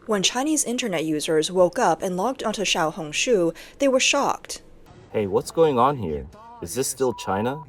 When Chinese internet users woke up and logged onto Xiaohongshu, they were shocked. Hey, what's going on here? Is this still China?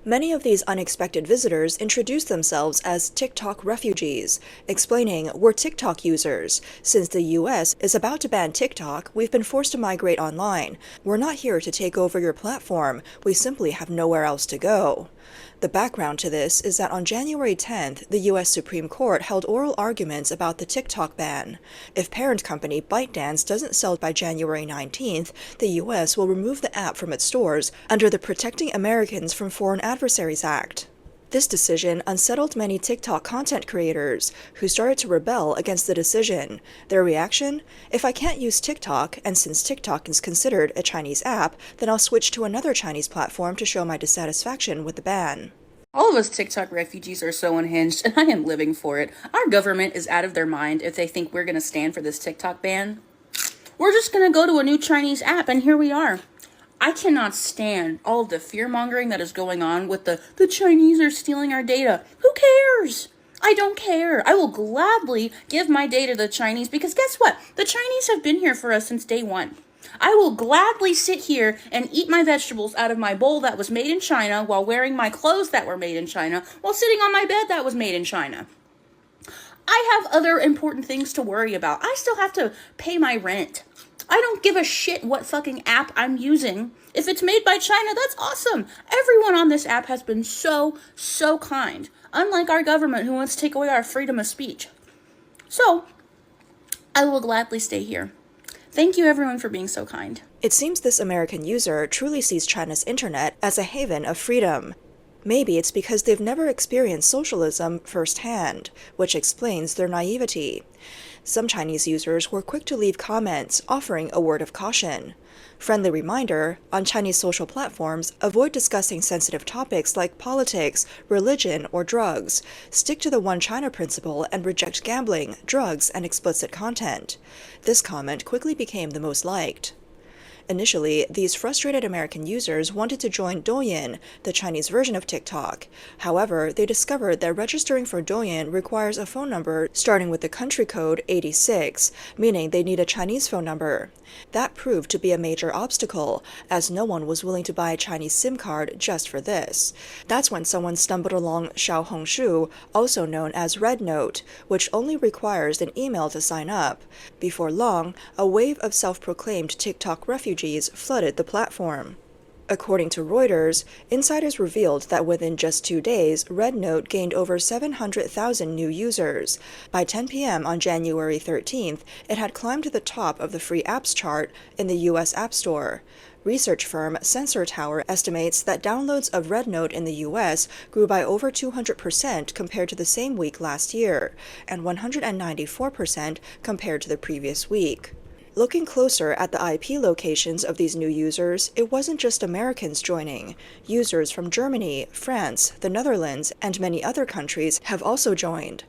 Many of these unexpected visitors introduced themselves as TikTok refugees, explaining, "We're TikTok users. Since the US is about to ban TikTok, we've been forced to migrate online. We're not here to take over your platform. We simply have nowhere else to go." The background to this is that on January 10th, the US Supreme Court held oral arguments about the TikTok ban. If parent company ByteDance doesn't sell by January 19th, the US will remove the app from its stores under the Protecting Americans from Foreign Adversaries Act. This decision unsettled many TikTok content creators, who started to rebel against the decision. Their reaction? "If I can't use TikTok, and since TikTok is considered a Chinese app, then I'll switch to another Chinese platform to show my dissatisfaction with the ban." All of us TikTok refugees are so unhinged, and I am living for it. Our government is out of their mind if they think we're going to stand for this TikTok ban. We're just going to go to a new Chinese app, and here we are. I cannot stand all of the fear-mongering that is going on with the Chinese are stealing our data. Who cares? I don't care. I will gladly give my data to the Chinese because guess what? The Chinese have been here for us since day one. I will gladly sit here and eat my vegetables out of my bowl that was made in China while wearing my clothes that were made in China while sitting on my bed that was made in China. I have other important things to worry about. I still have to pay my rent. I don't give a shit what fucking app I'm using. If it's made by China, that's awesome. Everyone on this app has been so kind. Unlike our government who wants to take away our freedom of speech. So, I will gladly stay here. Thank you everyone for being so kind. It seems this American user truly sees China's internet as a haven of freedom. Maybe it's because they've never experienced socialism firsthand, which explains their naivety. Some Chinese users were quick to leave comments, offering a word of caution. Friendly reminder, on Chinese social platforms, avoid discussing sensitive topics like politics, religion, or drugs. Stick to the One China principle and reject gambling, drugs, and explicit content. This comment quickly became the most liked. Initially, these frustrated American users wanted to join Douyin, the Chinese version of TikTok. However, they discovered that registering for Douyin requires a phone number starting with the country code 86, meaning they need a Chinese phone number. That proved to be a major obstacle, as no one was willing to buy a Chinese SIM card just for this. That's when someone stumbled along Xiaohongshu, also known as Red Note, which only requires an email to sign up. Before long, a wave of self-proclaimed TikTok refugees flooded the platform. According to Reuters, insiders revealed that within just 2 days, Red Note gained over 700,000 new users. By 10 p.m. on January 13th, it had climbed to the top of the free apps chart in the U.S. App Store. Research firm Sensor Tower estimates that downloads of Red Note in the U.S. grew by over 200% compared to the same week last year, and 194% compared to the previous week. Looking closer at the IP locations of these new users, it wasn't just Americans joining. Users from Germany, France, the Netherlands, and many other countries have also joined.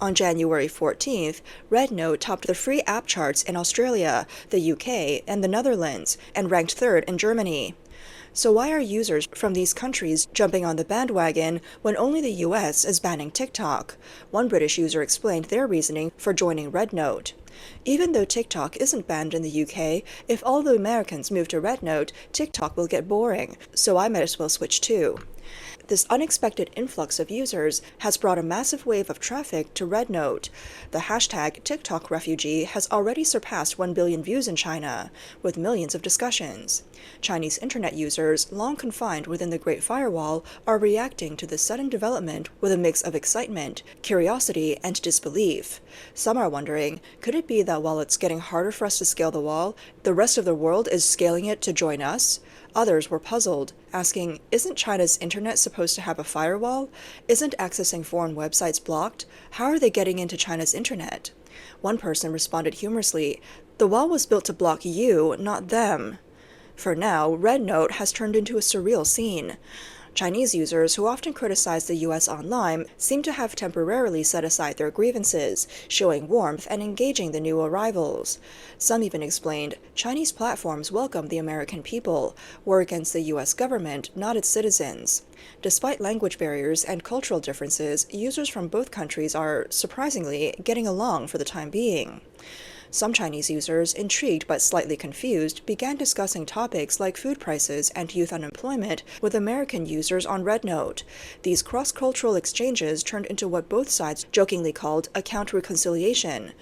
On January 14th, Red Note topped the free app charts in Australia, the UK, and the Netherlands, and ranked third in Germany. So why are users from these countries jumping on the bandwagon when only the US is banning TikTok? One British user explained their reasoning for joining Red Note. Even though TikTok isn't banned in the UK, if all the Americans move to Red Note, TikTok will get boring, so I might as well switch too. This unexpected influx of users has brought a massive wave of traffic to Red Note. The hashtag TikTok refugee has already surpassed 1 billion views in China, with millions of discussions. Chinese internet users, long confined within the Great Firewall, are reacting to this sudden development with a mix of excitement, curiosity, and disbelief. Some are wondering, could it be that while it's getting harder for us to scale the wall, the rest of the world is scaling it to join us? Others were puzzled, asking, isn't China's internet supposed to have a firewall? Isn't accessing foreign websites blocked? How are they getting into China's internet? One person responded humorously, the wall was built to block you, not them. For now, Red Note has turned into a surreal scene. Chinese users who often criticize the US online seem to have temporarily set aside their grievances, showing warmth and engaging the new arrivals. Some even explained Chinese platforms welcome the American people, were against the US government, not its citizens. Despite language barriers and cultural differences, users from both countries are, surprisingly, getting along for the time being. Some Chinese users, intrigued but slightly confused, began discussing topics like food prices and youth unemployment with American users on RedNote. These cross-cultural exchanges turned into what both sides jokingly called account reconciliation.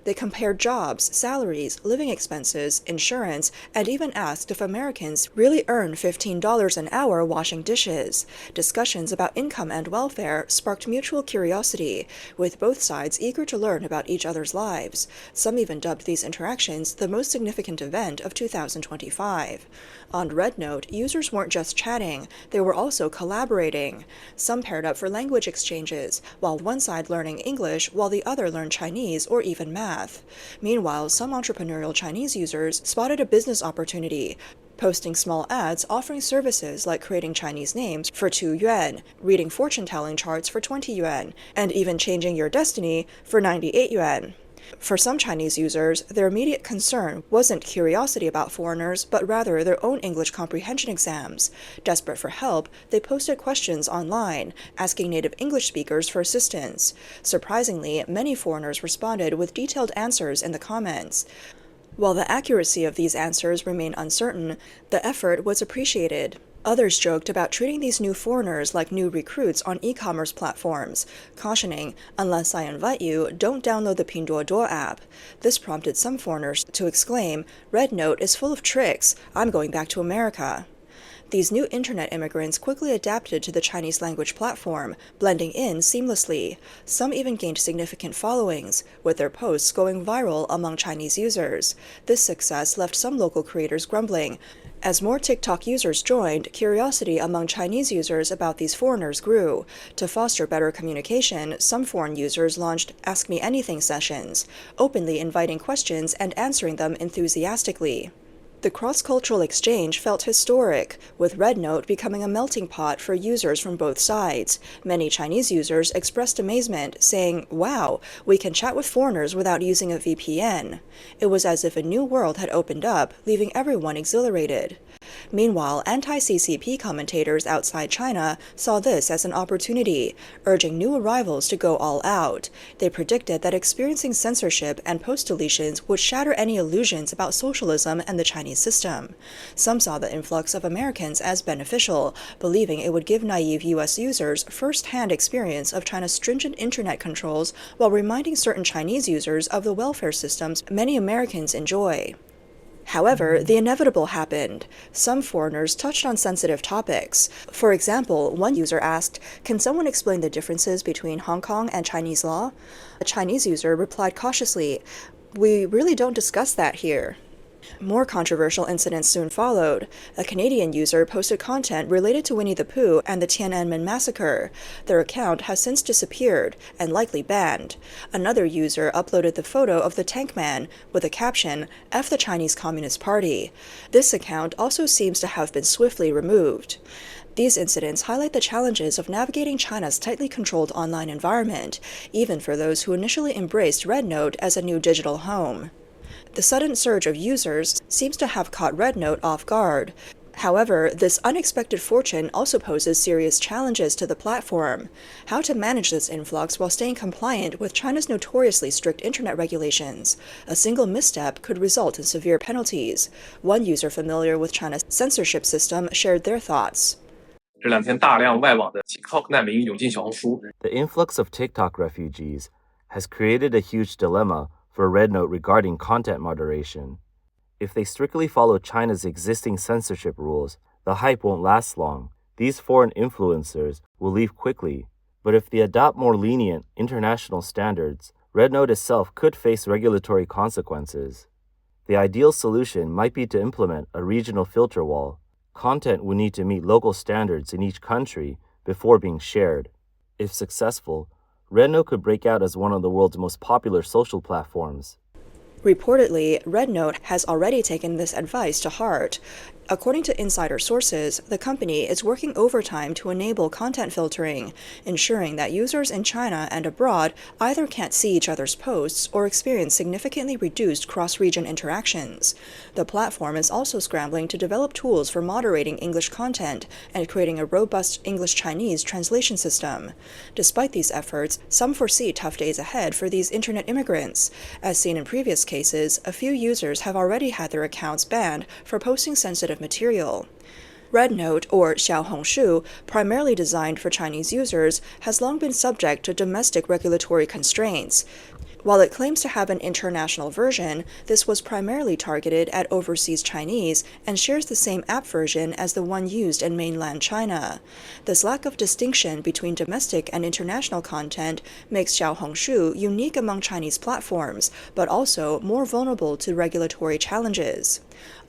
They compared jobs, salaries, living expenses, insurance, and even asked if Americans really earn $15 an hour washing dishes. Discussions about income and welfare sparked mutual curiosity, with both sides eager to learn about each other's lives. Some even dubbed these interactions the most significant event of 2025. On RedNote, users weren't just chatting, they were also collaborating. Some paired up for language exchanges, while one side learning English while the other learned Chinese or even math. Meanwhile, some entrepreneurial Chinese users spotted a business opportunity, posting small ads offering services like creating Chinese names for 2 yuan, reading fortune-telling charts for 20 yuan, and even changing your destiny for 98 yuan. For some Chinese users, their immediate concern wasn't curiosity about foreigners, but rather their own English comprehension exams. Desperate for help, they posted questions online, asking native English speakers for assistance. Surprisingly, many foreigners responded with detailed answers in the comments. While the accuracy of these answers remained uncertain, the effort was appreciated. Others joked about treating these new foreigners like new recruits on e-commerce platforms, cautioning, "Unless I invite you, don't download the Pinduoduo app." This prompted some foreigners to exclaim, "RedNote is full of tricks. I'm going back to America." These new internet immigrants quickly adapted to the Chinese language platform, blending in seamlessly. Some even gained significant followings, with their posts going viral among Chinese users. This success left some local creators grumbling. As more TikTok users joined, curiosity among Chinese users about these foreigners grew. To foster better communication, some foreign users launched Ask Me Anything sessions, openly inviting questions and answering them enthusiastically. The cross-cultural exchange felt historic, with RedNote becoming a melting pot for users from both sides. Many Chinese users expressed amazement, saying, "Wow, we can chat with foreigners without using a VPN." It was as if a new world had opened up, leaving everyone exhilarated. Meanwhile, anti-CCP commentators outside China saw this as an opportunity, urging new arrivals to go all out. They predicted that experiencing censorship and post-deletions would shatter any illusions about socialism and the Chinese system. Some saw the influx of Americans as beneficial, believing it would give naive U.S. users first-hand experience of China's stringent internet controls while reminding certain Chinese users of the welfare systems many Americans enjoy. However, the inevitable happened. Some foreigners touched on sensitive topics. For example, one user asked, "Can someone explain the differences between Hong Kong and Chinese law?" A Chinese user replied cautiously, "We really don't discuss that here." More controversial incidents soon followed. A Canadian user posted content related to Winnie the Pooh and the Tiananmen massacre. Their account has since disappeared and likely banned. Another user uploaded the photo of the Tank Man with a caption, "F the Chinese Communist Party." This account also seems to have been swiftly removed. These incidents highlight the challenges of navigating China's tightly controlled online environment, even for those who initially embraced RedNote as a new digital home. The sudden surge of users seems to have caught RedNote off guard. However, this unexpected fortune also poses serious challenges to the platform. How to manage this influx while staying compliant with China's notoriously strict internet regulations? A single misstep could result in severe penalties. One user familiar with China's censorship system shared their thoughts. The influx of TikTok refugees has created a huge dilemma for RedNote regarding content moderation. If they strictly follow China's existing censorship rules, the hype won't last long. These foreign influencers will leave quickly. But if they adopt more lenient international standards, RedNote itself could face regulatory consequences. The ideal solution might be to implement a regional filter wall. Content would need to meet local standards in each country before being shared. If successful, RedNote could break out as one of the world's most popular social platforms. Reportedly, RedNote has already taken this advice to heart. According to insider sources, the company is working overtime to enable content filtering, ensuring that users in China and abroad either can't see each other's posts or experience significantly reduced cross-region interactions. The platform is also scrambling to develop tools for moderating English content and creating a robust English-Chinese translation system. Despite these efforts, some foresee tough days ahead for these internet immigrants. As seen in previous cases, a few users have already had their accounts banned for posting sensitive material. RedNote, or Xiaohongshu, primarily designed for Chinese users, has long been subject to domestic regulatory constraints. While it claims to have an international version, this was primarily targeted at overseas Chinese and shares the same app version as the one used in mainland China. This lack of distinction between domestic and international content makes Xiaohongshu unique among Chinese platforms, but also more vulnerable to regulatory challenges.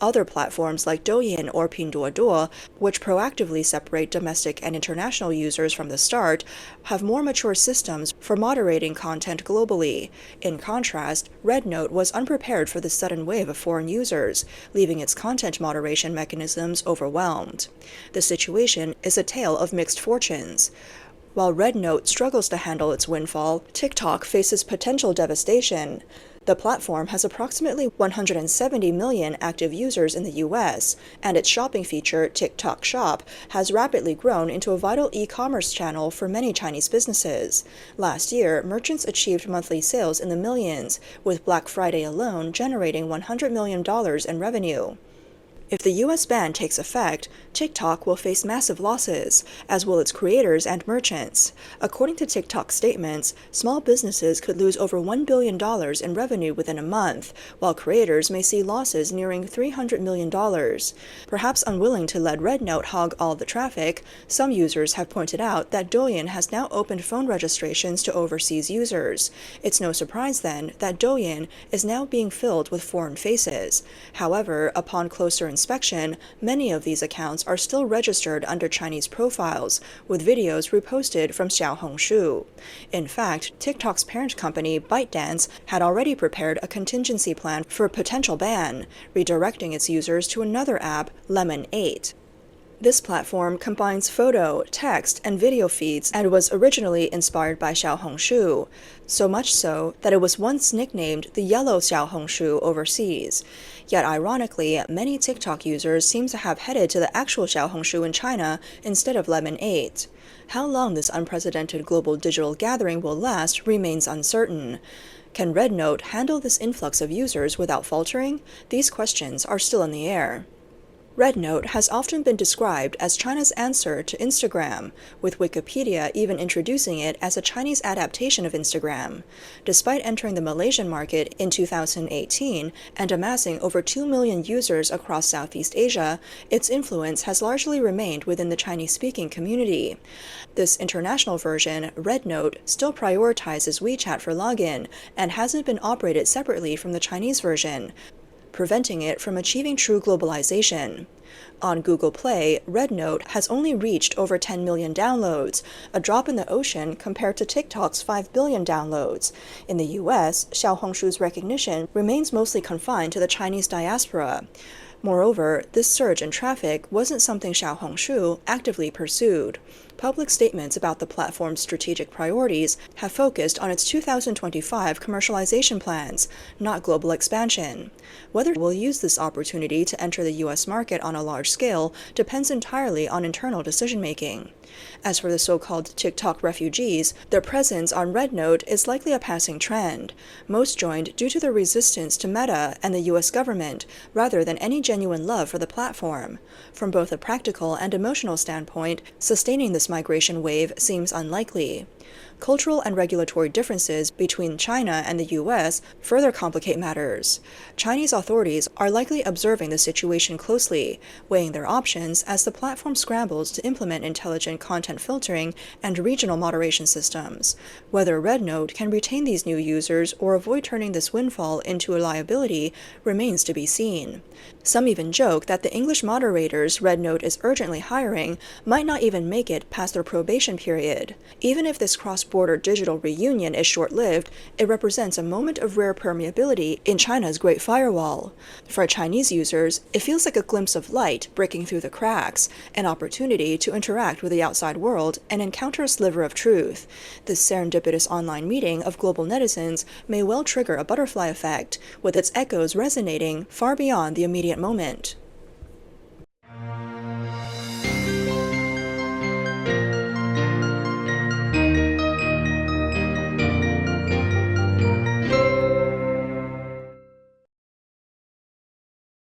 Other platforms like Douyin or Pinduoduo, which proactively separate domestic and international users from the start, have more mature systems for moderating content globally. In contrast, RedNote was unprepared for the sudden wave of foreign users, leaving its content moderation mechanisms overwhelmed. The situation is a tale of mixed fortunes. While RedNote struggles to handle its windfall, TikTok faces potential devastation. The platform has approximately 170 million active users in the US, and its shopping feature, TikTok Shop, has rapidly grown into a vital e-commerce channel for many Chinese businesses. Last year, merchants achieved monthly sales in the millions, with Black Friday alone generating $100 million in revenue. If the US ban takes effect, TikTok will face massive losses, as will its creators and merchants. According to TikTok statements, small businesses could lose over $1 billion in revenue within a month, while creators may see losses nearing $300 million. Perhaps unwilling to let RedNote hog all the traffic, some users have pointed out that Douyin has now opened phone registrations to overseas users. It's no surprise, then, that Douyin is now being filled with foreign faces. However, upon closer inspection, many of these accounts are still registered under Chinese profiles, with videos reposted from Xiaohongshu. In fact, TikTok's parent company, ByteDance, had already prepared a contingency plan for a potential ban, redirecting its users to another app, Lemon 8. This platform combines photo, text, and video feeds and was originally inspired by Xiaohongshu, so much so that it was once nicknamed the Yellow Xiaohongshu overseas. Yet ironically, many TikTok users seem to have headed to the actual Xiaohongshu in China instead of Lemon 8. How long this unprecedented global digital gathering will last remains uncertain. Can RedNote handle this influx of users without faltering? These questions are still in the air. RedNote has often been described as China's answer to Instagram, with Wikipedia even introducing it as a Chinese adaptation of Instagram. Despite entering the Malaysian market in 2018 and amassing over 2 million users across Southeast Asia, its influence has largely remained within the Chinese-speaking community. This international version, RedNote, still prioritizes WeChat for login and hasn't been operated separately from the Chinese version, preventing it from achieving true globalization. On Google Play, RedNote has only reached over 10 million downloads, a drop in the ocean compared to TikTok's 5 billion downloads. In the US, Xiaohongshu's recognition remains mostly confined to the Chinese diaspora. Moreover, this surge in traffic wasn't something Xiaohongshu actively pursued. Public statements about the platform's strategic priorities have focused on its 2025 commercialization plans, not global expansion. Whether it will use this opportunity to enter the US market on a large scale depends entirely on internal decision-making. As for the so-called TikTok refugees, their presence on RedNote is likely a passing trend. Most joined due to their resistance to Meta and the US government, rather than any genuine love for the platform. From both a practical and emotional standpoint, sustaining this migration wave seems unlikely. Cultural and regulatory differences between China and the US further complicate matters. Chinese authorities are likely observing the situation closely, weighing their options as the platform scrambles to implement intelligent content filtering and regional moderation systems. Whether RedNote can retain these new users or avoid turning this windfall into a liability remains to be seen. Some even joke that the English moderators RedNote is urgently hiring might not even make it past their probation period. Even if this this cross-border digital reunion is short-lived, it represents a moment of rare permeability in China's Great Firewall. For Chinese users, it feels like a glimpse of light breaking through the cracks, an opportunity to interact with the outside world and encounter a sliver of truth. This serendipitous online meeting of global netizens may well trigger a butterfly effect, with its echoes resonating far beyond the immediate moment.